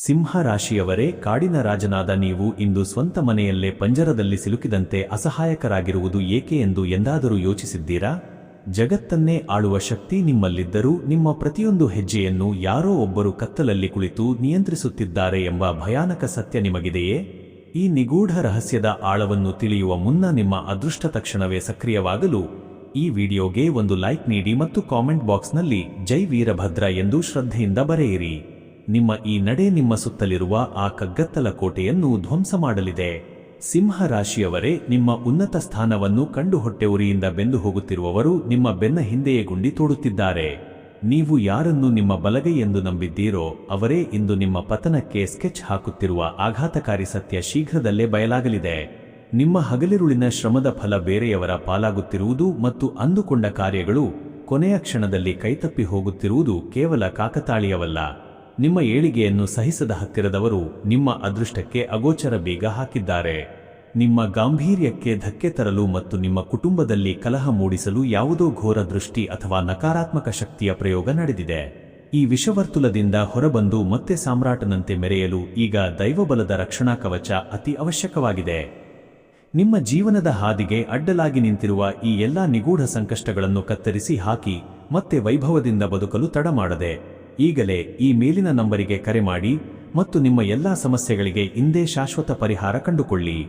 ಸಿಂಹ ರಾಶಿಯವರೇ, ಕಾಡಿನ ರಾಜನಾದ ನೀವು ಇಂದು ಸ್ವಂತ ಮನೆಯಲ್ಲೇ ಪಂಜರದಲ್ಲಿ ಸಿಲುಕಿದಂತೆ ಅಸಹಾಯಕರಾಗಿರುವುದು ಏಕೆ ಎಂದು ಎಂದಾದರೂ ಯೋಚಿಸಿದ್ದೀರಾ? ಜಗತ್ತನ್ನೇ ಆಳುವ ಶಕ್ತಿ ನಿಮ್ಮಲ್ಲಿದ್ದರೂ ನಿಮ್ಮ ಪ್ರತಿಯೊಂದು ಹೆಜ್ಜೆಯನ್ನು ಯಾರೋ ಒಬ್ಬರು ಕತ್ತಲಲ್ಲಿ ಕುಳಿತು ನಿಯಂತ್ರಿಸುತ್ತಿದ್ದಾರೆ ಎಂಬ ಭಯಾನಕ ಸತ್ಯ ನಿಮಗಿದೆಯೇ? ಈ ನಿಗೂಢ ರಹಸ್ಯದ ಆಳವನ್ನು ತಿಳಿಯುವ ಮುನ್ನ ನಿಮ್ಮ ಅದೃಷ್ಟ ತಕ್ಷಣವೇ ಸಕ್ರಿಯವಾಗಲು ಈ ವಿಡಿಯೋಗೆ ಒಂದು ಲೈಕ್ ನೀಡಿ ಮತ್ತು ಕಾಮೆಂಟ್ ಬಾಕ್ಸ್ನಲ್ಲಿ ಜೈ ವೀರಭದ್ರ ಎಂದು ಶ್ರದ್ಧೆಯಿಂದ ಬರೆಯಿರಿ. ನಿಮ್ಮ ಈ ನಡೆ ನಿಮ್ಮ ಸುತ್ತಲಿರುವ ಆ ಕಗ್ಗತ್ತಲ ಕೋಟೆಯನ್ನು ಧ್ವಂಸ ಮಾಡಲಿದೆ. ಸಿಂಹ ರಾಶಿಯವರೇ, ನಿಮ್ಮ ಉನ್ನತ ಸ್ಥಾನವನ್ನು ಕಂಡು ಹೊಟ್ಟೆಉರಿಯಿಂದ ಬೆಂದು ಹೋಗುತ್ತಿರುವವರು ನಿಮ್ಮ ಬೆನ್ನ ಹಿಂದೆಯೇ ಗುಂಡಿ ತೋಡುತ್ತಿದ್ದಾರೆ. ನೀವು ಯಾರನ್ನು ನಿಮ್ಮ ಬಲಗೈ ಎಂದು ನಂಬಿದ್ದೀರೋ ಅವರೇ ಇಂದು ನಿಮ್ಮ ಪತನಕ್ಕೆ ಸ್ಕೆಚ್ ಹಾಕುತ್ತಿರುವ ಆಘಾತಕಾರಿ ಸತ್ಯ ಶೀಘ್ರದಲ್ಲೇ ಬಯಲಾಗಲಿದೆ. ನಿಮ್ಮ ಹಗಲಿರುಳಿನ ಶ್ರಮದ ಫಲ ಬೇರೆಯವರ ಪಾಲಾಗುತ್ತಿರುವುದು ಮತ್ತು ಅಂದುಕೊಂಡ ಕಾರ್ಯಗಳು ಕೊನೆಯ ಕ್ಷಣದಲ್ಲಿ ಕೈತಪ್ಪಿ ಹೋಗುತ್ತಿರುವುದು ಕೇವಲ ಕಾಕತಾಳೀಯವಲ್ಲ. ನಿಮ್ಮ ಏಳಿಗೆಯನ್ನು ಸಹಿಸದ ಹತ್ತಿರದವರು ನಿಮ್ಮ ಅದೃಷ್ಟಕ್ಕೆ ಅಗೋಚರ ಬೀಗ ಹಾಕಿದ್ದಾರೆ. ನಿಮ್ಮ ಗಾಂಭೀರ್ಯಕ್ಕೆ ಧಕ್ಕೆ ತರಲು ಮತ್ತು ನಿಮ್ಮ ಕುಟುಂಬದಲ್ಲಿ ಕಲಹ ಮೂಡಿಸಲು ಯಾವುದೋ ಘೋರ ದೃಷ್ಟಿ ಅಥವಾ ನಕಾರಾತ್ಮಕ ಶಕ್ತಿಯ ಪ್ರಯೋಗ ನಡೆದಿದೆ. ಈ ವಿಷವರ್ತುಲದಿಂದ ಹೊರಬಂದು ಮತ್ತೆ ಸಾಮ್ರಾಟನಂತೆ ಮೆರೆಯಲು ಈಗ ದೈವಬಲದ ರಕ್ಷಣಾ ಕವಚ ಅತಿ ಅವಶ್ಯಕವಾಗಿದೆ. ನಿಮ್ಮ ಜೀವನದ ಹಾದಿಗೆ ಅಡ್ಡಲಾಗಿ ನಿಂತಿರುವ ಈ ಎಲ್ಲಾ ನಿಗೂಢ ಸಂಕಷ್ಟಗಳನ್ನು ಕತ್ತರಿಸಿ ಹಾಕಿ ಮತ್ತೆ ವೈಭವದಿಂದ ಬದುಕಲು ತಡ ಮಾಡದೆ ಈಗಲೇ ಈ ಮೇಲಿನ ನಂಬರಿಗೆ ಕರೆ ಮಾಡಿ ಮತ್ತು ನಿಮ್ಮ ಎಲ್ಲಾ ಸಮಸ್ಯೆಗಳಿಗೆ ಇಂದೇ ಶಾಶ್ವತ ಪರಿಹಾರ ಕಂಡುಕೊಳ್ಳಿ.